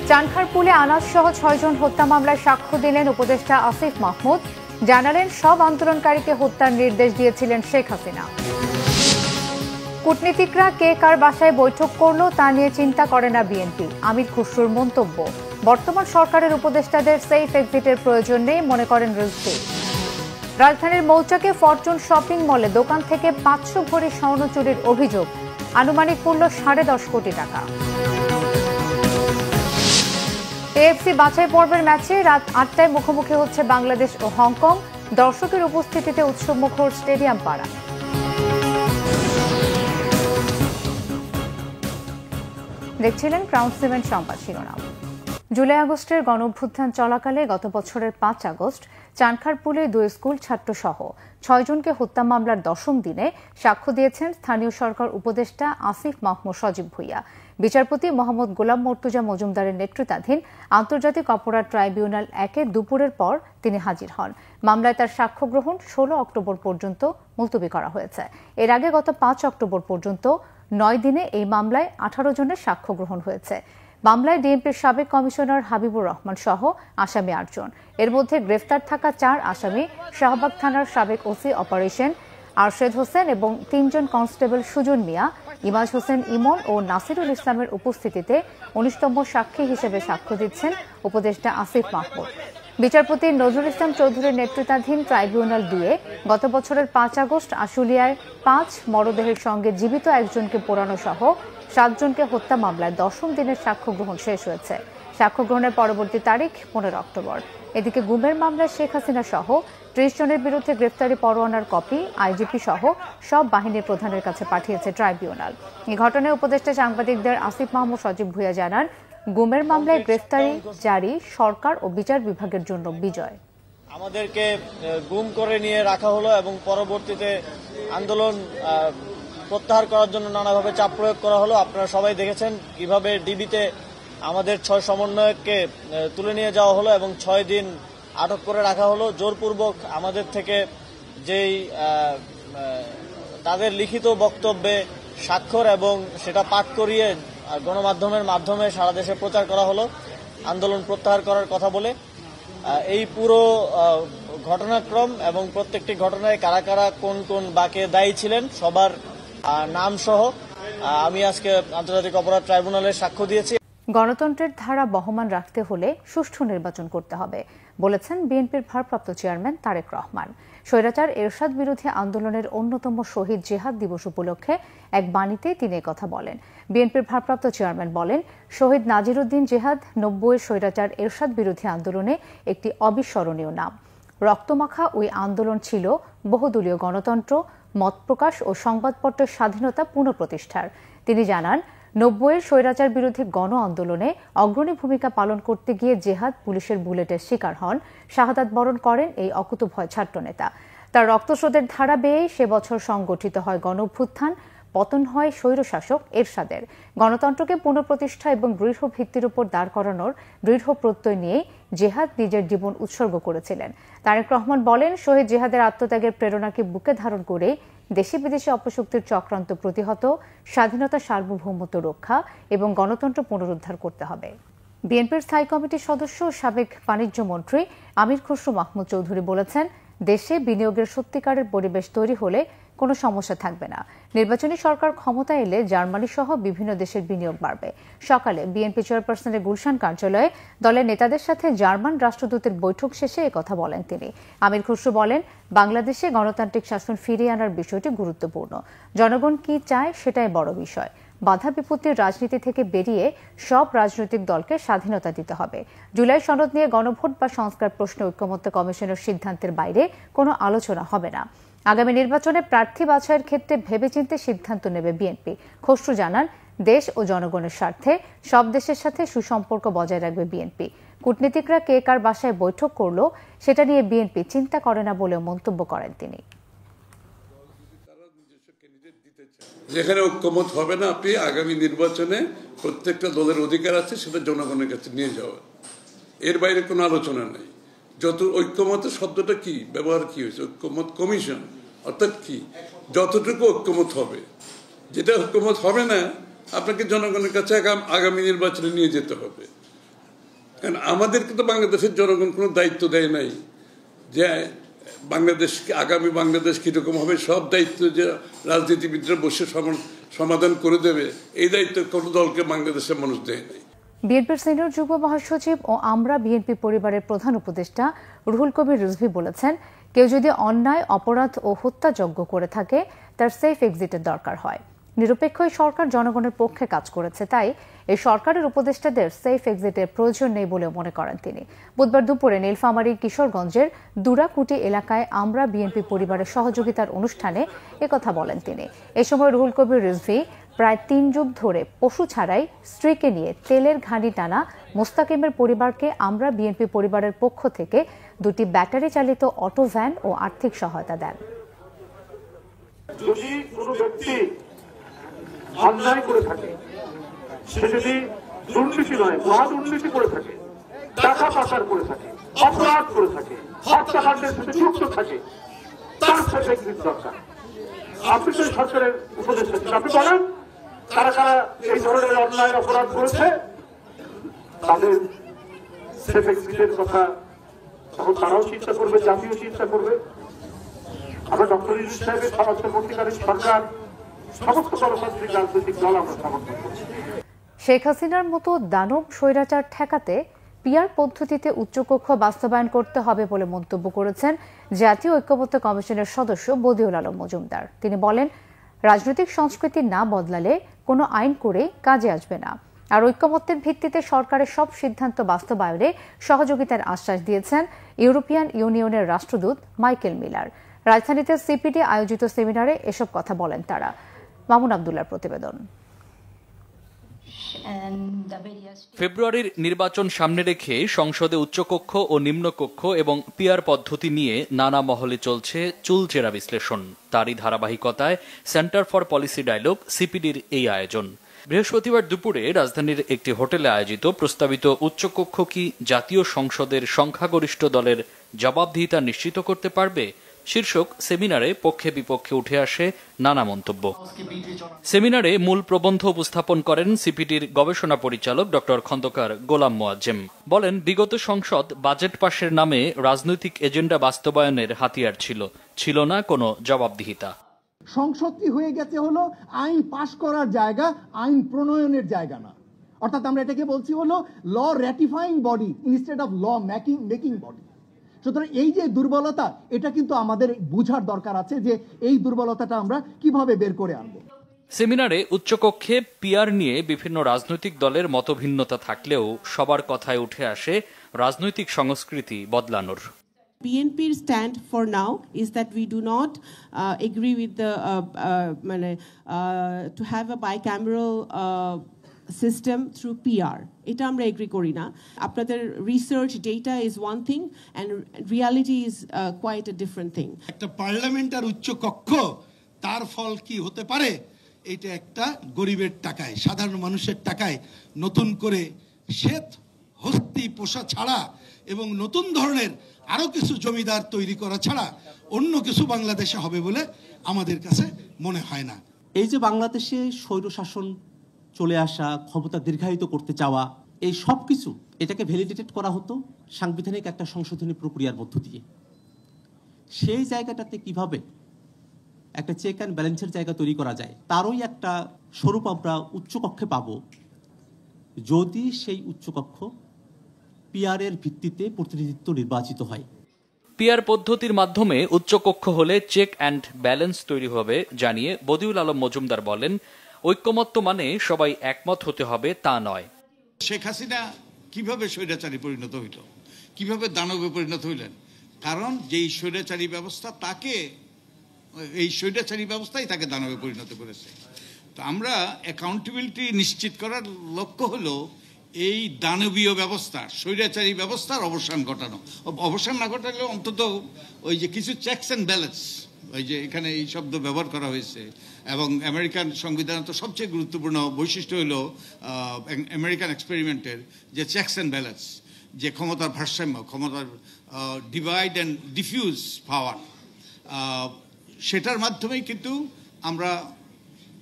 চানখারপুলে আনাজ সহ 6 জন হত্যা মামলায় সাক্ষ্য দিলেন উপদেষ্টা আসিফ মাহমুদ। জানালেন সব আন্দোলনকারীকে হত্যার নির্দেশ দিয়েছিলেন শেখ হাসিনা। কূটনীতিকরা কে কার বাসায় বৈঠক করল তা নিয়ে চিন্তা করে না বিএনপি, আমির খুসরুর মন্তব্য। বর্তমান সরকারের উপদেষ্টাদের সেফ এক্সিটের প্রয়োজন নেই মনে করেন রিজভী। রাজধানীর মৌচাকে ফরচুন শপিং মলে দোকান থেকে 500 ভরি স্বর্ণ চুরির অভিযোগ, আনুমানিক মূল্য 10.5 কোটি টাকা। এএফসি বাছাই পর্বের ম্যাচে রাত 8টায় মুখোমুখি হচ্ছে বাংলাদেশ ও হংকং। দর্শকের উপস্থিতিতে উৎসবমুখর স্টেডিয়াম পাড়া। দেখছিলেন ক্রাউন সিমেন্ট সংবাদ শিরোনাম। জুলাই আগস্টের গণঅভ্যুত্থান চলাকালে গত বছরের 5 আগস্ট চানখারপুলে 2 স্কুল ছাত্র সহ 6 জনকে হত্যা মামলার 10ম দিনে সাক্ষ্য দিয়েছেন স্থানীয় সরকার উপদেষ্টা আসিফ মাহমুদ সজীব ভুঁইয়া। বিচারপতি মোহাম্মদ গোলাম মর্তুজা মজুমদারের নেতৃত্বাধীন আন্তর্জাতিক অপরাধ ট্রাইব্যুনাল 1-এ দুপুরের পর তিনি হাজির হন। মামলায় তার সাক্ষ্য গ্রহণ 16 অক্টোবর পর্যন্ত মুলতবি করা হয়েছে। এর আগে গত 5 অক্টোবর পর্যন্ত 9 দিনে এই মামলায় 18 জনের সাক্ষ্য গ্রহণ হয়েছে। মামলায় ডিএমপির সাবেক কমিশনার হাবিবুর রহমান সহ আসামি 8 জন। এর মধ্যে গ্রেফতার থাকা 4 আসামি শাহবাগ থানার সাবেক ওসি অপারেশন আরশেদ হোসেন এবং 3 জন কনস্টেবল সুজন মিয়া, ইমাজ হোসেন ইমন ও নাসিরুল ইসলামের উপস্থিতিতে 19তম সাক্ষী হিসেবে সাক্ষ্য দিচ্ছেন উপদেষ্টা আসিফ মাহমুদ। বিচারপতি নজরুল ইসলাম চৌধুরীর নেতৃত্বাধীন ট্রাইব্যুনাল 2-এ গত বছরের 5 আগস্ট আশুলিয়ায় 5 মরদেহের সঙ্গে জীবিত একজনকে পোড়ানো সহ 7 জনকে হত্যা মামলায় 10ম দিনের সাক্ষ্য গ্রহণ শেষ হয়েছে। সাক্ষ্য গ্রহণের পরবর্তী তারিখ 15 অক্টোবর। এদিকে গুমের মামলায় শেখ হাসিনা সহ 30 জনের বিরুদ্ধে গ্রেফতারি পরোয়ানার কপি আইজিপি সহ সব বাহিনীর প্রধানের কাছে পাঠিয়েছে ট্রাইব্যুনাল। এই ঘটনায় উপদেষ্টা সাংবাদিকদের আসিফ মাহমুদ সজীব ভুঁইয়া জানান, গুমের মামলায় গ্রেফতারি জারি সরকার ও বিচার বিভাগের জন্য বিজয়। আমাদেরকে গুম করে নিয়ে রাখা হলো এবং পরবর্তীতে আন্দোলন প্রত্যাহার করার জন্য নানাভাবে চাপ প্রয়োগ করা হলো। আপনারা সবাই দেখেছেন কিভাবে ডিবিতে আমাদের 6 সমন্বয়ককে তুলে নিয়ে যাওয়া হলো এবং 6 দিন আটক করে রাখা হলো। জোরপূর্বক আমাদের থেকে যেই তাদের লিখিত বক্তব্যে স্বাক্ষর এবং সেটা পাঠ করিয়ে গণমাধ্যমের মাধ্যমে সারা দেশে প্রচার করা হলো আন্দোলন প্রত্যাহার করার কথা বলে। এই পুরো ঘটনাক্রম এবং প্রত্যেকটি ঘটনায় কারা কারা কোন কোন বাঁকে দায়ী ছিলেন সবার নাম সহ আমি আজকে আন্তর্জাতিক অপরাধ ট্রাইব্যুনালে সাক্ষ্য দিয়েছি। গণতন্ত্রের ধারা বহমান রাখতে হলে সুষ্ঠু নির্বাচন করতে হবে বলেছেন বিএনপির ভারপ্রাপ্ত চেয়ারম্যান তারেক রহমান। স্বৈরাচার এরশাদ বিরোধী আন্দোলনের অন্যতম শহীদ জিহাদ দিবস উপলক্ষে এক বাণীতে তিনি একথা বলেন। বিএনপির ভারপ্রাপ্ত চেয়ারম্যান বলেন, শহীদ নাজিরউদ্দিন জিহাদ 90-এর স্বৈরাচার এরশাদ বিরোধী আন্দোলনে একটি অবিস্মরণীয় নাম। রক্তমাখা ওই আন্দোলন ছিল বহুদলীয় গণতন্ত্র, মত প্রকাশ ও সংবাদপত্রের স্বাধীনতা পুনঃপ্রতিষ্ঠার। তিনি জানান, 90-এর স্বৈরাচার বিরোধী গণ আন্দোলনে অগ্রণী ভূমিকা পালন করতে গিয়ে জেহাদ পুলিশের বুলেটের শিকার হন, শাহাদাত বরণ করেন এই অকুতোভয় ছাত্রনেতা। তার রক্তস্রোতের ধারা বেয়েই সে বছর সংগঠিত হয় গণঅভ্যুত্থান, পতন হয় স্বৈরশাসক এরশাদের। গণতন্ত্রকে পুনঃপ্রতিষ্ঠা এবং দৃঢ় ভিত্তির উপর দাঁড় করানোর দৃঢ় প্রত্যয় নিয়ে জেহাদ নিজের জীবন উৎসর্গ করেছিলেন। তারেক রহমান বলেন, শহীদ জেহাদের আত্মত্যাগের প্রেরণাকে বুকে ধারণ করে দেশে বিদেশে অপশক্তির চক্রান্ত প্রতিহত, স্বাধীনতা সার্বভৌমত্ব রক্ষা এবং গণতন্ত্র পুনরুদ্ধার করতে হবে। বিএনপির স্থায়ী কমিটির সদস্য সাবেক বাণিজ্য মন্ত্রী আমির খুসরু মাহমুদ চৌধুরী বলেছেন, দেশে বিনিয়োগের সত্যিকারের পরিবেশ তৈরি হলে কোনো সমস্যা থাকবে না। নির্বাচনী সরকার ক্ষমতা এলে জার্মানি সহ বিভিন্ন দেশের বিনিয়োগ বাড়বে। সকালে বিএনপি চেয়ারপারসনের গুলশান কার্যালয়ে দলের নেতাদের সাথে জার্মান রাষ্ট্রদূতের বৈঠক শেষে একথা বলেন তিনি। আমির খুসরু বলেন, বাংলাদেশে গণতান্ত্রিক শাসন ফিরিয়ে আনার বিষয়টি গুরুত্বপূর্ণ। জনগণ কি চায় সেটাই বড় বিষয়। বাধা বিপত্তির রাজনীতি থেকে বেরিয়ে সব রাজনৈতিক দলকে স্বাধীনতা দিতে হবে। জুলাই সনদ নিয়ে গণভোট বা সংস্কার প্রশ্নে ঐকমত্য কমিশনের সিদ্ধান্তের বাইরে কোনো আলোচনা হবে না। আগামী নির্বাচনে প্রার্থী বাছাইয়ের ক্ষেত্রে ভেবেচিন্তে সিদ্ধান্ত নেবে বিএনপি। খসরু জানান, দেশ ও জনগণের স্বার্থে সব দেশের সাথে সুসম্পর্ক বজায় রাখবে বিএনপি। কূটনীতিকরা কে কার বাসায় বৈঠক করল সেটা নিয়ে বিএনপি চিন্তা করে না বলেও মন্তব্য করেন তিনি। যেখানে ঐক্যমত হবে না, আপনি আগামী নির্বাচনে প্রত্যেকটা দলের অধিকার আছে সেটা জনগণের কাছে নিয়ে যাওয়া, এর বাইরে কোনো আলোচনা নেই। যত ঐক্যমত শব্দটা কি ব্যবহার কি হয়েছে, ঐক্যমত কমিশন অর্থাৎ কি, যতটুকু ঐক্যমত হবে, যেটা ঐক্যমত হবে না আপনাকে জনগণের কাছে আগামী নির্বাচনে নিয়ে যেতে হবে। কারণ আমাদেরকে তো বাংলাদেশের জনগণ কোনো দায়িত্ব দেয় নাই যে বাংলাদেশকে আগামী বাংলাদেশ কীরকম হবে, সব দায়িত্ব যে রাজনীতিবিদরা বসে সমাধান করে দেবে, এই দায়িত্ব কোনো দলকে বাংলাদেশের মানুষ দেয় নাই। বিএনপির সিনিয়র যুগ্ম মহাসচিব ও আমরা বিএনপি পরিবারের প্রধান উপদেষ্টা রুহুল কবির রিজভী বলেছেন, কেউ যদি অন্যায়, অপরাধ ও হত্যাযজ্ঞ করে থাকে তার সেফ এক্সিটের দরকার হয়। নিরপেক্ষ সরকার জনগণের পক্ষে কাজ করেছে, তাই এই সরকারের উপদেষ্টাদের সেফ এক্সিটের প্রয়োজন নেই বলে মনে করেন তিনি। বুধবার দুপুরে নীলফামারীর কিশোরগঞ্জের দুরাকুটি এলাকায় আমরা বিএনপি পরিবারের সহযোগিতার অনুষ্ঠানে একথা বলেন তিনি। এ সময় রুহুল কবির রিজভী প্রায় 3 যুগ ধরে পশু ছাড়াই স্ত্রীকে নিয়ে তেলের ঘানি টানা মোস্তাকিমের পরিবারকে আমরা বিএনপি পরিবারের পক্ষ থেকে 2টি ব্যাটারি চালিত অটো ভ্যান ও আর্থিক সহায়তা দেন। যদি কোনো ব্যক্তি অন্যায় করে থাকে, সে যদি দুর্নীতি নয় মহা দুর্নীতি করে থাকে, টাকা পাচার করে থাকে, অপরাধ করে থাকে, হত্যাকাণ্ডের সাথে যুক্ত থাকে, তার সাথে একদিন দরকার। আপনি তো সরকারের উপদেষ্টা, আপনি বলেন কারা কারা এই ধরনের অন্যায় অপরাধ করেছে, তাদের সেফ এক্সিটের কথা তখন তারাও চিন্তা করবে, জাতীয় চিন্তা করবে। আমরা ডক্টর ইউনূস সাহেবের অন্তর্বর্তীকালীন সরকার সমস্ত গণতান্ত্রিক রাজনৈতিক দল আমরা সমর্থন করছি। শেখ হাসিনার মতো দানব স্বৈরাচার ঠেকাতে পিআর পদ্ধতিতে উচ্চকক্ষ বাস্তবায়ন করতে হবে বলে মন্তব্য করেছেন জাতীয় ঐক্যমত্য কমিশনের সদস্য বদিউল আলম মজুমদার। তিনি বলেন, রাজনৈতিক সংস্কৃতি না বদলালে কোনো আইন করে কাজে আসবে না। আর ঐক্যমত্যের ভিত্তিতে সরকারের সব সিদ্ধান্ত বাস্তবায়নে সহযোগিতার আশ্বাস দিয়েছেন ইউরোপিয়ান ইউনিয়নের রাষ্ট্রদূত মাইকেল মিলার। রাজধানীতে সিপিডি আয়োজিত সেমিনারে এসব কথা বলেন তারা। মামুন আব্দুল্লাহর প্রতিবেদন। ফেব্রুয়ারির নির্বাচন সামনে রেখে সংসদে উচ্চকক্ষ ও নিম্নকক্ষ এবং পিআর পদ্ধতি নিয়ে নানা মহলে চলছে চুলচেরা বিশ্লেষণ। তারই ধারাবাহিকতায় সেন্টার ফর পলিসি ডায়ালগ সিপিডির এই আয়োজন। বৃহস্পতিবার দুপুরে রাজধানীর একটি হোটেলে আয়োজিত প্রস্তাবিত উচ্চকক্ষ কি জাতীয় সংসদের সংখ্যাগরিষ্ঠ দলের জবাবদিহিতা নিশ্চিত করতে পারবে শীর্ষক সেমিনারে পক্ষে বিপক্ষে উঠে আসে নানা মন্তব্য। সেমিনারে মূল প্রবন্ধ উপস্থাপন করেন সিপিডির গবেষণা পরিচালক ডক্টর খন্দকার গোলাম মোয়াজ্জেম। বলেন, বিগত সংসদ বাজেট পাশের নামে রাজনৈতিক এজেন্ডা বাস্তবায়নের হাতিয়ার ছিল না কোনো জবাবদিহিতা। সংসদটি হয়ে গেছে হলো আইন পাশ করার জায়গা, আইন প্রণয়নের জায়গা না। অর্থাৎ আমরা এটাকে বলছি হলো law ratifying body instead of law making body. সুতরাং এই যে দুর্বলতা, এটা কিন্তু আমাদের বুঝার দরকার আছে যে এই দুর্বলতাটা আমরা কিভাবে বের করে আনব। সেমিনারে উচ্চকক্ষে পিআর নিয়ে বিভিন্ন রাজনৈতিক দলের মতভিন্নতা থাকলেও সবার কথায় উঠে আসে রাজনৈতিক সংস্কৃতি বদলানোর। BNP's stand for now is that we do not agree with the to have a bicameral system through PR. এটা আমরা এগ্রি করি না। আপনাদের research data is one thing and reality is quite a different thing. একটা parliament আর উচ্চকক্ষ, তার ফল কি হতে পারে? এটা একটা গরিবের টাকায়, সাধারণ মানুষের টাকায় নতুন করে শ্বেত হস্তি পোষা ছাড়া এবং নতুন ধরনের আরো কিছু জমিদার তৈরি করা ছাড়া অন্য কিছু বাংলাদেশে হবে বলে আমাদের কাছে মনে হয় না। এই যে বাংলাদেশে স্বৈরশাসন চলে আসা, ক্ষমতা দীর্ঘায়িত করতে চাওয়া, এই সব কিছু এটাকে ভ্যালিডেটেড করা হতো সাংবিধানিক একটা সংশোধনী প্রক্রিয়ার মধ্য দিয়ে। সেই জায়গাটাতে কিভাবে একটা চেক অ্যান্ড ব্যালেন্সের জায়গা তৈরি করা যায়, তারই একটা স্বরূপ আমরা উচ্চকক্ষে পাবো, যদি সেই উচ্চকক্ষ পিআর এর ভিত্তিতে প্রতিনিধিত্ব নির্বাচিত হয়। পিআর পদ্ধতির মাধ্যমে উচ্চকক্ষ হলে চেক অ্যান্ড ব্যালেন্স তৈরি হবে জানিয়ে বদিউল আলম মজুমদার বলেন, ঐক্যমত্য মানে সবাই একমত হতে হবে তা নয়। শেখ হাসিনা কিভাবে স্বৈরাচারী পরিণত হইল, কিভাবে দানবে পরিণত হইলেন? কারণ যেই স্বৈরাচারী ব্যবস্থা এই স্বৈরাচারী ব্যবস্থাই তাকে দানবে পরিণত করেছে। তো আমরা অ্যাকাউন্টেবিলিটি নিশ্চিত করার লক্ষ্য হলো এই দানবীয় ব্যবস্থা, স্বৈরাচারী ব্যবস্থার অবসান ঘটানো। অবসান না ঘটালে অন্তত ওই যে কিছু চেকস অ্যান্ড ব্যালেন্স, ওই যে এখানে এই শব্দ ব্যবহার করা হয়েছে, এবং আমেরিকান সংবিধান তো সবচেয়ে গুরুত্বপূর্ণ বৈশিষ্ট্য হলো আমেরিকান এক্সপেরিমেন্টের যে চেকস অ্যান্ড ব্যালেন্স, যে ক্ষমতার ভারসাম্য, ক্ষমতার ডিভাইড অ্যান্ড ডিফিউজ পাওয়ার, সেটার মাধ্যমেই কিন্তু আমরা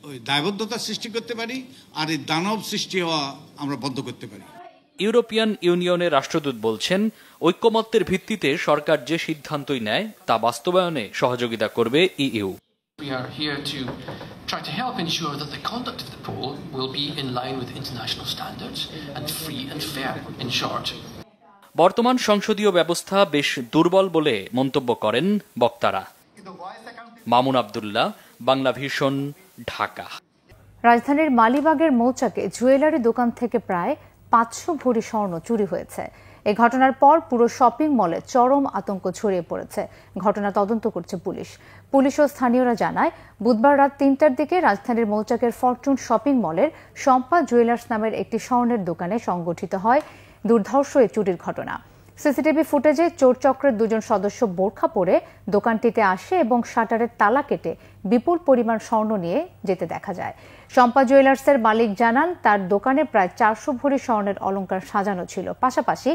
ওই দায়বদ্ধতা সৃষ্টি করতে পারি আর এই দানব সৃষ্টি হওয়া আমরা বন্ধ করতে পারি। ইউরোপিয়ান ইউনিয়নের রাষ্ট্রদূত বলছেন, ঐকমত্যের ভিত্তিতে সরকার যে সিদ্ধান্তই নেয় তা বাস্তবায়নে সহযোগিতা করবে EU. We are here to try to help ensure that the conduct of the poll will be in line with international standards and free and fair, in short. বর্তমান সংসদীয় ব্যবস্থা বেশ দুর্বল বলে মন্তব্য করেন বক্তারা। মামুন আব্দুল্লাহ, বাংলাভিশন, ঢাকা। রাজধানীর মালিবাগের মৌচাকে জুয়েলারি দোকান থেকে প্রায় 500 ভরি স্বর্ণ চুরি হয়েছে। এই ঘটনার পর পুরো শপিং মলে চরম আতঙ্ক ছড়িয়ে পড়েছে। ঘটনা তদন্ত করছে পুলিশ ও স্থানীয়রা জানায়, বুধবার রাত 3টার দিকে রাজধানীর মৌচাকের ফরচুন শপিং মলের শম্পা জুয়েলার্স নামের একটি স্বর্ণের দোকানে সংঘটিত হয় দুর্ধর্ষ এই চুরির ঘটনা। সিসিটিভি ফুটেজে চোর চক্রের 2 জন সদস্য বোরখা পরে দোকানটিতে আসে এবং শাটারের তালা কেটে বিপুল পরিমাণ স্বর্ণ নিয়ে যেতে দেখা যায়। শম্পা জুয়েলার্সের মালিক জানান, তার দোকানে প্রায় 400 ভরি স্বর্ণের অলংকার সাজানো ছিল। পাশাপাশি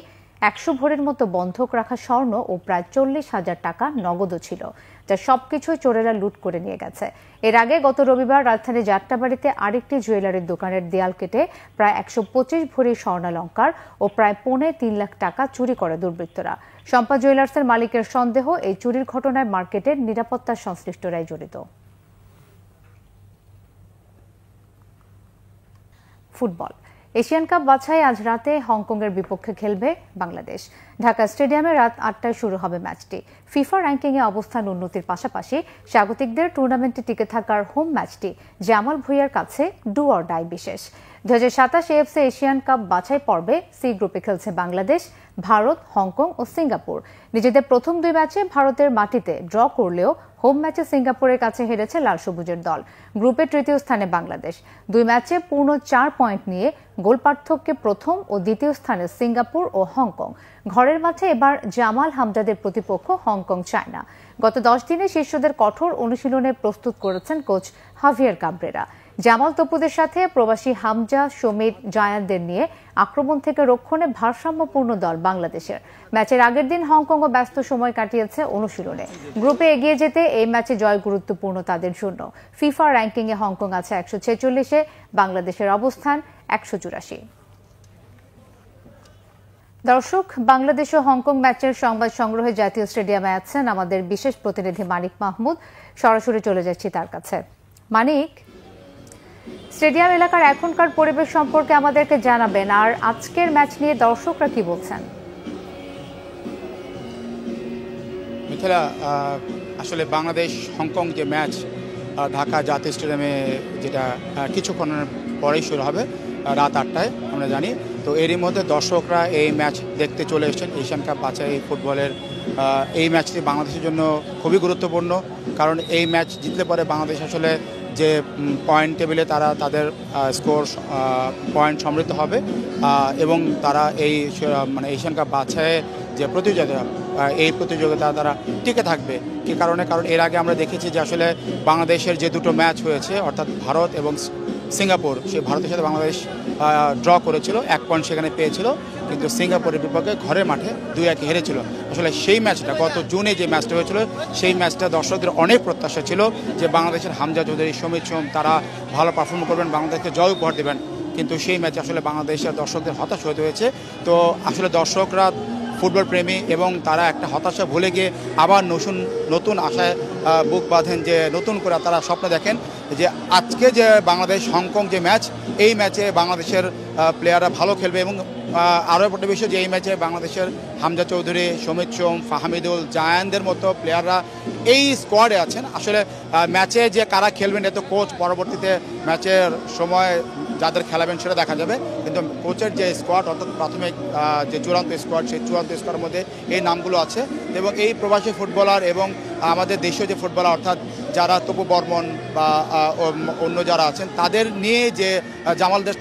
100 ভরির মতো বন্ধক রাখা স্বর্ণ ও প্রায় 40,000 টাকা নগদও ছিল, যা সবকিছুই চোরেরা লুট করে নিয়ে গেছে। এর আগে গত রবিবার রাজধানী যাত্রাবাড়িতে আরেকটি জুয়েলারির দোকানের দেয়াল কেটে প্রায় 125 ভরি স্বর্ণালংকার ও প্রায় 3.5 লাখ টাকা চুরি করে দুর্বৃত্তরা। শম্পা জুয়েলার্সের মালিকের সন্দেহ, এই চুরির ঘটনায় মার্কেটের নিরাপত্তার সংশ্লিষ্টরাই জড়িত। ফুটবল এশিয়ান কাপ বাছাই আজ রাতে হংকংয়ের বিপক্ষে খেলবে বাংলাদেশ। ঢাকা স্টেডিয়ামে রাত 8টায় শুরু হবে ম্যাচটি। ফিফা র্যাঙ্কিংয়ে অবস্থান উন্নতির পাশাপাশি স্বাগতিকদের টুর্নামেন্টে টিকে থাকার হোম ম্যাচটি জামাল ভুঁইয়ার কাছে ডু অর ডাই বিশেষ। 2027 এএফসি এশিয়ান কাপ বাছাই পর্বে সি গ্রুপে খেলছে বাংলাদেশ, ভারত, হংকং ও সিঙ্গাপুর। নিজেদের প্রথম 2 ম্যাচে ভারতের মাটিতে ড্র করলেও হোম ম্যাচে সিঙ্গাপুরের কাছে হেরেছে লাল সবুজের দল। গ্রুপে 3য় স্থানে বাংলাদেশ। 2 ম্যাচে পূর্ণ 4 পয়েন্ট নিয়ে গোল পার্থক্যে প্রথম ও দ্বিতীয় স্থানে সিঙ্গাপুর ও হংকং। ঘরের মাঠে এবার জামাল হামজাদের প্রতিপক্ষ হংকং চায় না। গত 10 দিনে শিষ্যদের কঠোর অনুশীলনে প্রস্তুত করেছেন কোচ হাভিয়ার কাবরেরা। জামাল তপুদের সাথে প্রবাসী হামজা, সমিত, জায়ানদের নিয়ে আক্রমণ থেকে রক্ষণে ভারসাম্যপূর্ণ দল বাংলাদেশের। ম্যাচের আগের দিন হংকংও ব্যস্ত সময় কাটিয়েছে অনুশীলনে। গ্রুপে এগিয়ে যেতে এই ম্যাচে জয় গুরুত্বপূর্ণ তাদের জন্য। ফিফা র্যাঙ্কিংয়ে হংকং আছে 146-এ, বাংলাদেশের অবস্থান 184। দর্শক, বাংলাদেশ ও হংকং ম্যাচের সংবাদ সংগ্রহে জাতীয় স্টেডিয়ামে আছেন আমাদের বিশেষ প্রতিনিধি মানিক মাহমুদ। সরাসরি চলে যাচ্ছি তার কাছে। মানিক, স্টেডিয়াম এলাকার এখনকার পরিবেশ সম্পর্কে আমাদেরকে জানাবেন, আর আজকের ম্যাচ নিয়ে দর্শকরা কি বলছেন? মিথিলা, আসলে বাংলাদেশ হংকং যে ম্যাচ ঢাকা জাতীয় স্টেডিয়ামে, যেটা কিছুক্ষণের পরেই শুরু হবে রাত 8টায় আমরা জানি। তো এরই মধ্যে দর্শকরা এই ম্যাচ দেখতে চলে এসেছেন। এশিয়ান কাপ বাছাই ফুটবলের এই ম্যাচটি বাংলাদেশের জন্য খুবই গুরুত্বপূর্ণ, কারণ এই ম্যাচ জিতলে পরে বাংলাদেশ আসলে যে পয়েন্ট টেবিলে তারা তাদের স্কোর পয়েন্ট সমৃদ্ধ হবে এবং তারা এই এশিয়ান কাপ বাছাইয়ে যে প্রতিযোগিতা, এই প্রতিযোগিতা তারা টিকে থাকবে। কী কারণে? কারণ এর আগে আমরা দেখেছি যে আসলে বাংলাদেশের যে 2টো ম্যাচ হয়েছে, অর্থাৎ ভারত এবং সিঙ্গাপুর, সেই ভারতের সাথে বাংলাদেশ ড্র করেছিল, 1 পয়েন্ট সেখানে পেয়েছিল, কিন্তু সিঙ্গাপুরের বিপক্ষে ঘরের মাঠে 2-1 হেরেছিল। আসলে সেই ম্যাচটা গত জুনে যে ম্যাচটা হয়েছিল, সেই ম্যাচটা দর্শকদের অনেক প্রত্যাশা ছিল যে বাংলাদেশের হামজা চৌধুরী, সমিত সোম তারা ভালো পারফর্ম করবেন, বাংলাদেশকে জয় উপহার দেবেন, কিন্তু সেই ম্যাচে আসলে বাংলাদেশের দর্শকদের হতাশ হতে হয়েছে। তো আসলে দর্শকরা ফুটবল প্রেমী এবং তারা একটা হতাশা ভুলে গিয়ে আবার নতুন আশায় বুক বাঁধেন, যে নতুন করে তারা স্বপ্ন দেখেন যে আজকে যে বাংলাদেশ হংকং যে ম্যাচ, এই ম্যাচে বাংলাদেশের প্লেয়াররা ভালো খেলবে। এবং আরও একটা বিষয় যে এই ম্যাচে বাংলাদেশের হামজা চৌধুরী, সমিত সোম, ফাহামিদুল, জায়ানদের মতো প্লেয়াররা এই স্কোয়াডে আছেন। আসলে ম্যাচে যে কারা খেলবেন এত কোচ পরবর্তীতে ম্যাচের সময় যাদের খেলাবেন সেটা দেখা যাবে, কিন্তু কোচের যে স্কোয়াড, অর্থাৎ প্রাথমিক যে চূড়ান্ত স্কোয়াড, সেই চূড়ান্ত স্কোয়াডের মধ্যে এই নামগুলো আছে। এবং এই প্রবাসী ফুটবলার এবং আমাদের দেশীয় যে ফুটবলার, অর্থাৎ যারা তপু বর্মন বা অন্য যারা আছেন, তাদের নিয়ে যে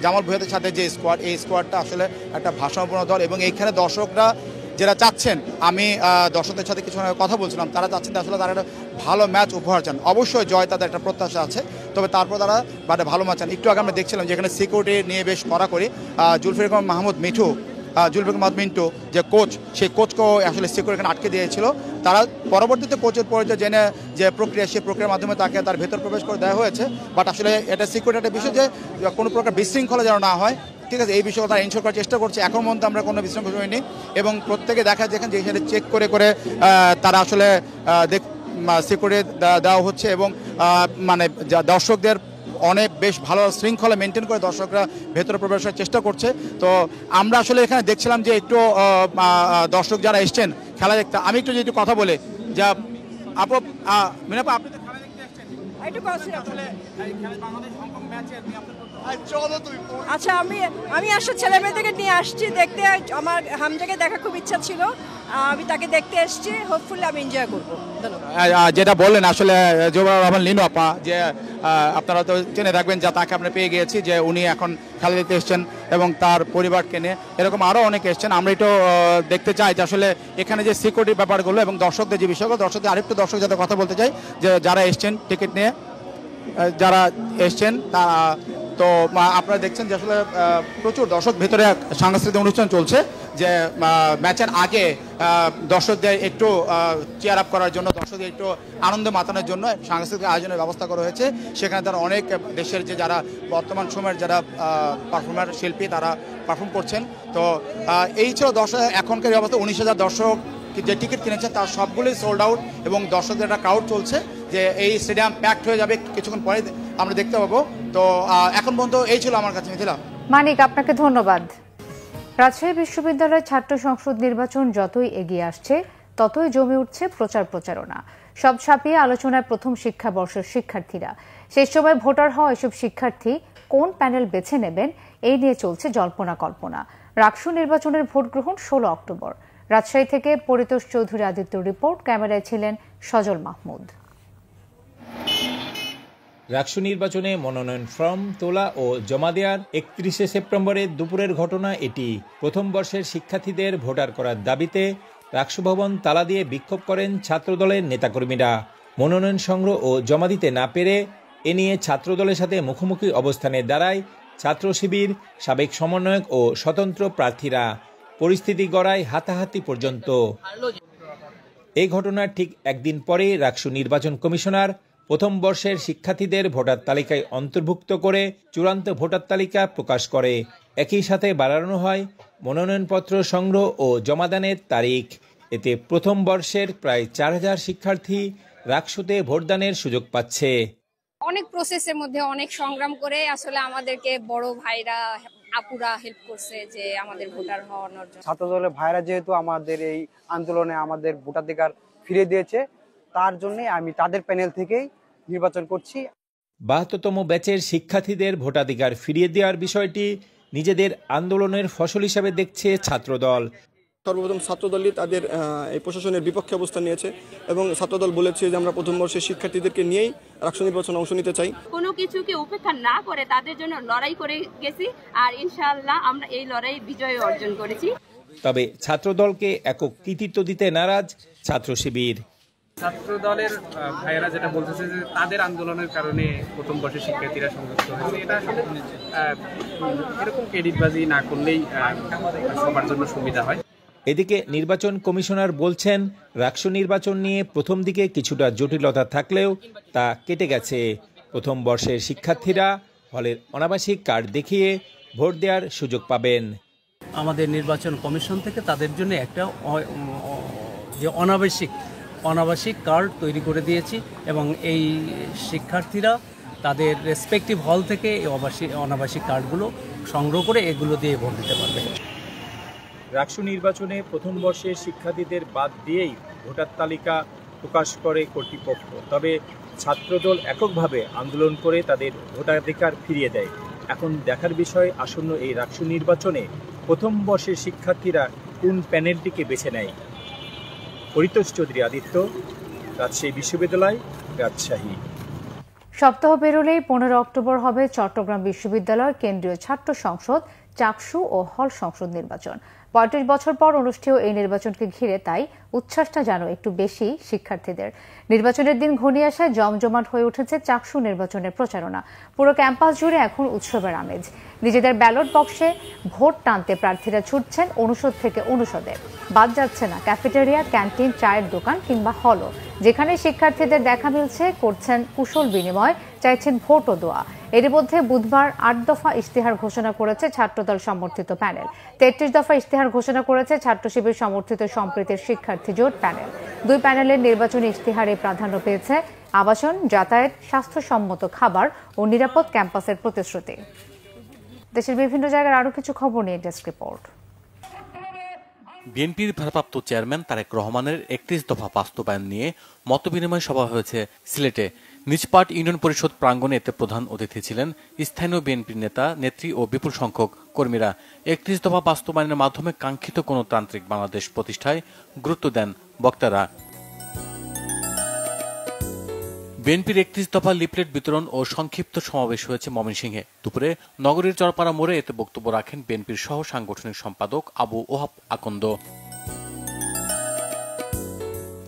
জামাল ভুঁইয়াদের সাথে যে স্কোয়াড, এই স্কোয়াডটা আসলে একটা ভারসাম্যপূর্ণ দল। এবং এইখানে দর্শকরা যারা চাচ্ছেন, আমি দর্শকদের সাথে কিছু কথা বলছিলাম, তারা চাচ্ছেন আসলে তারা একটা ভালো ম্যাচ উপহার চান। অবশ্যই জয় তাদের একটা প্রত্যাশা আছে, তবে তারপর তারা ভালো ম্যাচ চান। একটু আগে আমরা দেখছিলাম যেখানে সিকিউরিটি নিয়ে বেশ কড়াকড়ি, জুলফিকার মাহমুদ মিন্টু যে কোচ, সেই কোচকেও আসলে সিকিউরিটি আটকে দিয়েছিল। তারা পরবর্তীতে কোচের পরিচয় জেনে যে প্রক্রিয়া, সেই প্রক্রিয়ার মাধ্যমে তাকে তার ভেতর প্রবেশ করে দেওয়া হয়েছে। বাট আসলে এটা সিকিউরিটি একটা বিষয় যে কোনো প্রকার বিশৃঙ্খলা যেন না হয়, ঠিক আছে, এই বিষয়ে তারা ইনশোর করার চেষ্টা করছে। এখন পর্যন্ত আমরা কোনো বিশৃঙ্খলা হয়নি এবং প্রত্যেকে দেখা যেখানে যেখানে চেক করে করে তারা আসলে সিকিউরিটি দেওয়া হচ্ছে এবং মানে দর্শকদের অনেক বেশ ভালো শৃঙ্খলা মেনটেন করে দর্শকরা ভেতরে প্রবেশের চেষ্টা করছে। তো আমরা আসলে এখানে দেখছিলাম যে একটু দর্শক যারা এসছেন খেলা দেখতে, আমি একটু যদি কথা বলে যা আপু মিনাপা আপনি তো খেলা দেখতে এসেছেন, আচ্ছা আমি আসলে ছেলে মেয়েদেরকে নিয়ে আসছি দেখতে, আমার হামজাকে দেখা খুব ইচ্ছা ছিল, আমি তাকে দেখতে এসেছি, হোপফুলি আমি এনজয় করবো। যেটা বললেন আসলে আমার লিনু আপা যে আপনারা তো জেনে রাখবেন যা তাকে আমরা পেয়ে গিয়েছি যে উনি এখন খেলা দেখতে এসছেন এবং তার পরিবারকে নিয়ে এরকম আরও অনেকে এসছেন। আমরা একটু দেখতে চাই যে আসলে এখানে যে সিকিউরিটির ব্যাপারগুলো এবং দর্শকদের যে বিষয়গুলো, দর্শকদের আরেকটু দর্শক যাতে কথা বলতে চাই যে যারা এসছেন টিকিট নিয়ে যারা এসছেন তারা তো আপনারা দেখছেন যে আসলে প্রচুর দর্শক, ভেতরে সাংস্কৃতিক অনুষ্ঠান চলছে যে ম্যাচের আগে দর্শকদের একটু চেয়ার আপ করার জন্য, দর্শকদের একটু আনন্দ মাতানোর জন্য সাংস্কৃতিক আয়োজনের ব্যবস্থা করা হয়েছে। সেখানে তারা অনেক দেশের যে যারা বর্তমান সময়ের যারা পারফর্মার শিল্পী তারা পারফর্ম করছেন। তো এই ছিল দর্শক এখনকার অবস্থা। 19,000 দর্শক যে টিকিট কিনেছেন তার সবগুলোই সোল্ড আউট এবং দর্শকদের একটা ক্রাউড চলছে যে এই স্টেডিয়াম প্যাকড হয়ে যাবে কিছুক্ষণ পরে আমরা দেখতে পাবো। তো এখন পর্যন্ত এই ছিল আমার কাছে। মিথিলা। মানিক, আপনাকে ধন্যবাদ। রাজশাহী বিশ্ববিদ্যালয়ের ছাত্র সংসদ নির্বাচন যতই এগিয়ে আসছে ততই জমে উঠছে প্রচার প্রচারণা। সব ছাপিয়ে আলোচনায় প্রথম শিক্ষাবর্ষের শিক্ষার্থীরা। শেষ সময় ভোটার হওয়া এসব শিক্ষার্থী কোন প্যানেল বেছে নেবেন এই নিয়ে চলছে জল্পনা কল্পনা। রাকসু নির্বাচনের ভোট গ্রহণ 16 অক্টোবর। রাজশাহী থেকে পরিতোষ চৌধুরী আদিত্যর রিপোর্ট, ক্যামেরায় ছিলেন সজল মাহমুদ। রাকসু নির্বাচনে মনোনয়ন ফর্ম তোলা ও জমা দেওয়ার 31শে সেপ্টেম্বরের দুপুরের ঘটনা এটি। প্রথম বর্ষের শিক্ষার্থীদের ভোটার করার দাবিতে রাকসু ভবন তালা দিয়ে বিক্ষোভ করেন ছাত্রদলের নেতাকর্মীরা। মনোনয়ন সংগ্রহ ও জমা দিতে না পেরে এ নিয়ে ছাত্রদলের সাথে মুখোমুখি অবস্থানে দাঁড়ায় ছাত্র শিবির, সাবেক সমন্বয়ক ও স্বতন্ত্র প্রার্থীরা। পরিস্থিতি গড়ায় হাতাহাতি পর্যন্ত। এই ঘটনার ঠিক একদিন পরে রাকসু নির্বাচন কমিশনার প্রথম বর্ষের শিক্ষার্থীদের ভোটার তালিকায় অন্তর্ভুক্ত করে চূড়ান্ত ভোটার তালিকা প্রকাশ করে। একই সাথে বাড়ানো হয় মনোনয়নপত্র সংগ্রহ ও জমাদানের তারিখ। এতে প্রথম বর্ষের প্রায় 4000 শিক্ষার্থী রাকসুতে ভোটদানের সুযোগ পাচ্ছে। অনেক প্রসেসের মধ্যে অনেক সংগ্রাম করে আসলে আমাদেরকে বড় ভাইরা আপুরা হেল্প করছে যে আমাদের ভোটার হওয়ানোর জন্য। ছাত্রদলের ভাইরা যেহেতু আমাদের এই আন্দোলনে আমাদের ভোটাধিকার ফিরে দিয়েছে, তার জন্য আমি তাদের প্যানেল থেকেই নির্বাচন করছি। 72তম ব্যাচের শিক্ষার্থীদের ভোটাধিকার ফিরিয়ে দেওয়ার বিষয়টি নিজেদের আন্দোলনের ফসল হিসাবে দেখছে ছাত্রদল। সর্বপ্রথম ছাত্রদলই তাদের এই প্রশাসনের বিপক্ষে অবস্থান নিয়েছে এবং ছাত্রদল বলেছে যে আমরা প্রথম বর্ষের শিক্ষার্থীদেরকে নিয়েই রাকসু নির্বাচনে অংশ নিতে চাই। কোনো কিছুকে উপেক্ষা না করে তাদের জন্য লড়াই করে গেছি আর ইনশাআল্লাহ আমরা এই লড়াই বিজয় অর্জন করেছি। তবে ছাত্রদলকে একক কৃতিত্ব দিতে নারাজ ছাত্র শিবির। ছাত্র দলের ভাইয়েরা যেটা বলতেছে যে তাদের আন্দোলনের কারণে প্রথম বর্ষের শিক্ষার্থীরা সংযুক্ত হয়েছে, এটা আসলে এরকম ক্রেডিটবাজি না করলেই সবার জন্য সুবিধা হয়। এদিকে নির্বাচন কমিশনার বলছেন রাকসু নির্বাচন নিয়ে প্রথম দিকে কিছুটা জটিলতা থাকলেও তা কেটে গেছে। প্রথম বর্ষের শিক্ষার্থীরা হলের অনাবাসিক কার্ড দেখিয়ে ভোট দেওয়ার সুযোগ পাবেন। আমাদের নির্বাচন কমিশন থেকে তাদের জন্য একটা যে অনাবাসিক কার্ড তৈরি করে দিয়েছি এবং এই শিক্ষার্থীরা তাদের রেসপেক্টিভ হল থেকে এই অনাবাসিক কার্ডগুলো সংগ্রহ করে এগুলো দিয়ে ভোট দিতে পারবে। রাকসু নির্বাচনে প্রথম বর্ষের শিক্ষার্থীদের বাদ দিয়েই ভোটার তালিকা প্রকাশ করে কর্তৃপক্ষ। তবে ছাত্রদল এককভাবে আন্দোলন করে তাদের ভোটাধিকার ফিরিয়ে দেয়। এখন দেখার বিষয় আসন্ন এই রাকসু নির্বাচনে প্রথম বর্ষের শিক্ষার্থীরা কোন প্যানেলটিকে বেছে নেয়। পরিতোষ চৌধুরী আদিত্য, রাজশাহী বিশ্ববিদ্যালয়, রাজশাহী। সপ্তাহ পেরোলেই 15 অক্টোবর হবে চট্টগ্রাম বিশ্ববিদ্যালয় কেন্দ্রীয় ছাত্র সংসদ, চাকসু ও হল সংসদ নির্বাচন। 35 বছর পর অনুষ্ঠেয় এই নির্বাচনকে ঘিরে তাই উচ্ছ্বাসটা যেন একটু বেশি শিক্ষার্থীদের। নির্বাচনের দিন ঘনিয়ে আসায় জমজমাট হয়ে উঠেছে চাকসু নির্বাচনের প্রচারণা। পুরো ক্যাম্পাস জুড়ে এখন উৎসবের আমেজ। নিজেদের ব্যালট বক্সে ভোট টানতে প্রার্থীরা ছুটছেন অনুষদ থেকে অনুষদে। বাদ যাচ্ছে না ক্যাফেটেরিয়া, ক্যান্টিন, চায়ের দোকান কিংবা হলও, যেখানে শিক্ষার্থীদের দেখা মিলছে, করছেন কুশল বিনিময়, চাইছেন ভোট ও দোয়া। এর মধ্যে বুধবার ৮ দফা ইশতেহার ঘোষণা করেছে ছাত্রদল সমর্থিত প্যানেল। ৩৩ দফা ইশতেহার ঘোষণা করেছে ছাত্র শিবির সমর্থিত সম্প্রীতির শিক্ষার্থী জোট প্যানেল। দুই প্যানেলের নির্বাচনী ইশতেহারে প্রাধান্য পেয়েছে আবাসন, যাতায়াত, স্বাস্থ্যসম্মত খাবার ও নিরাপদ ক্যাম্পাসের প্রতিশ্রুতি। দেশের বিভিন্ন জায়গার আরো কিছু খবর নিয়ে ডেস্ক রিপোর্ট। বিএনপির ভারপ্রাপ্ত চেয়ারম্যান তারেক রহমানের ৩১ দফা বাস্তবায়ন নিয়ে মতবিনিময় সভা হয়েছে সিলেটে। নিজপাট ইউনিয়ন পরিষদ প্রাঙ্গণে এতে প্রধান অতিথি ছিলেন স্থানীয় বিএনপির নেতা, নেত্রী ও বিপুল সংখ্যক কর্মীরা। ৩১ দফা বাস্তবায়নের মাধ্যমে কাঙ্ক্ষিত গণতান্ত্রিক বাংলাদেশ প্রতিষ্ঠায় গুরুত্ব দেন বক্তারা। বিএনপির ৩১ দফা লিফলেট বিতরণ ও সংক্ষিপ্ত সমাবেশ হয়েছে ময়মনসিংহে। দুপুরে নগরীর চরপাড়া মোড়ে এতে বক্তব্য রাখেন বিএনপির সহ সাংগঠনিক সম্পাদক আবু ওহাব আকন্দ।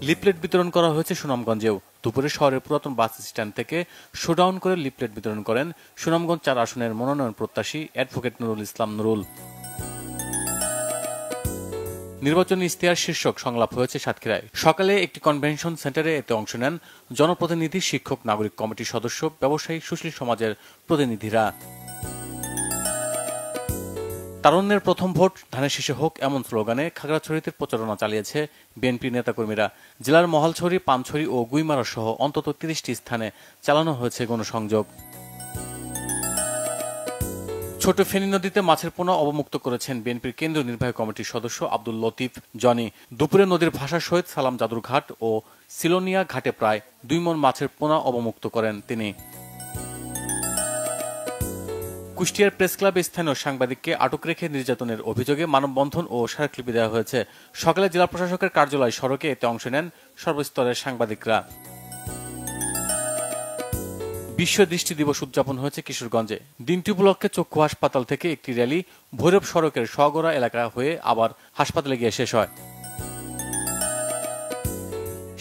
লিফলেট বিতরণ করা হয়েছে সুনামগঞ্জেও। দুপুরে শহরের পুরাতন বাস স্ট্যান্ড থেকে শোডাউন করে লিফলেট বিতরণ করেন সুনামগঞ্জ ৪ আসনের মনোনয়ন প্রত্যাশী অ্যাডভোকেট নুরুল ইসলাম নুরুল। নির্বাচনী ইশতেহার শীর্ষক সংলাপ হয়েছে সাতক্ষীরায়। সকালে একটি কনভেনশন সেন্টারে এতে অংশ নেন জনপ্রতিনিধি, শিক্ষক, নাগরিক কমিটির সদস্য, ব্যবসায়ী, সুশীল সমাজের প্রতিনিধিরা। তারুণ্যের প্রথম ভোট ধানের শীষে হোক এমন স্লোগানে খাগড়াছড়িতে প্রচারণা চালিয়েছে বিএনপি নেতাকর্মীরা। জেলার মহালছড়ি, পানছড়ি ও গুইমারা সহ অন্তত ৩০টি স্থানে চালানো হয়েছে গণসংযোগ। ছোট ফেনী নদীতে মাছের পোনা অবমুক্ত করেছেন বিএনপির কেন্দ্রীয় নির্বাহী কমিটির সদস্য আব্দুল লতিফ জনি। দুপুরে নদীর ভাষা সহিত সালাম জাদুর ঘাট ও সিলোনিয়া ঘাটে প্রায় ২ মণ মাছের পোনা অবমুক্ত করেন তিনি। কুষ্টিয়ার প্রেস ক্লাবে স্থানীয় সাংবাদিককে আটক রেখে নির্যাতনের অভিযোগে মানববন্ধন ও স্মারকলিপি দেওয়া হয়েছে। সকালে জেলা প্রশাসকের কার্যালয় সড়কে এতে অংশ নেন সর্বস্তরের সাংবাদিকরা। বিশ্ব দৃষ্টি দিবস উদযাপন হয়েছে কিশোরগঞ্জে। দিনটি উপলক্ষে চক্ষু হাসপাতাল থেকে একটি র্যালি ভৈরব সড়কের সোয়াগড়া এলাকা হয়ে আবার হাসপাতালে গিয়ে শেষ হয়।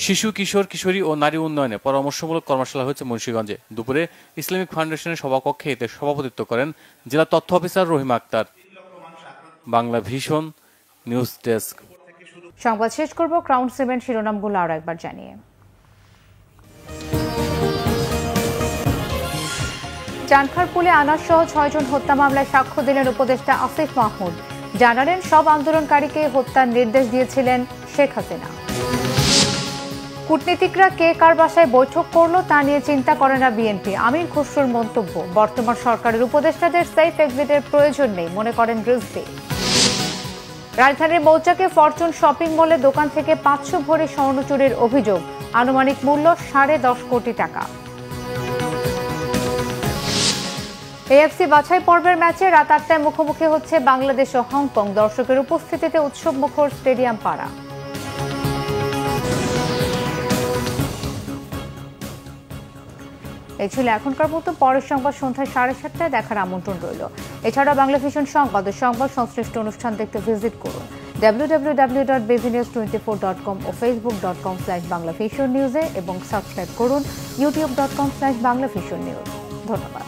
শিশু, কিশোর, কিশোরী ও নারী উন্নয়নে পরামর্শমূলক কর্মশালা হয়েছে মুন্সিগঞ্জে। দুপুরে ইসলামিক ফাউন্ডেশনের সভাকক্ষে এতে সভাপতিত্ব করেন জেলা তথ্য officer Rahima Akter. Bangla vision news desk. সংবাদ শেষ করব ক্রাউন সিমেন্ট শিরোনামগুলো আরো একবার জানিয়ে। চানখারপুলে আনাস সহ ৬ জন হত্যা মামলায় সাক্ষ্য দিলেন উপদেষ্টা আসিফ মাহমুদ। জানালেন সব আন্দোলনকারীকে হত্যার নির্দেশ দিয়েছিলেন শেখ হাসিনা। কূটনীতিকরা কে কার বাসায় বৈঠক করলো তা নিয়ে চিন্তা করে না বিএনপি, আমির খসরুর মন্তব্য। বর্তমান সরকারের উপদেষ্টাদের সেফ এক্সিটের প্রয়োজন নেই মনে করেন রিজভী। রাজধানীর মৌচাকে ফরচুন শপিং মলে দোকান থেকে ৫০০ ভরি স্বর্ণ চুরির অভিযোগ, আনুমানিক মূল্য ১০.৫ কোটি টাকা। এএফসি বাছাই পর্বের ম্যাচে রাত ৮টায় মুখোমুখি হচ্ছে বাংলাদেশ ও হংকং। দর্শকের উপস্থিতিতে উৎসব মুখর স্টেডিয়াম পাড়া। এই ছিল এখনকার মতো। পরের সংবাদ সন্ধ্যা ৭:৩০টায় দেখার আমন্ত্রণ রইল। এছাড়া বাংলা ভিশন সংবাদ ও সংবাদ সংশ্লিষ্ট অনুষ্ঠান দেখতে ভিজিট করুন www.bvnews24.com ও facebook.com/banglavisionnews এবং সাবস্ক্রাইব করুন youtube.com/banglavisionnews। ধন্যবাদ।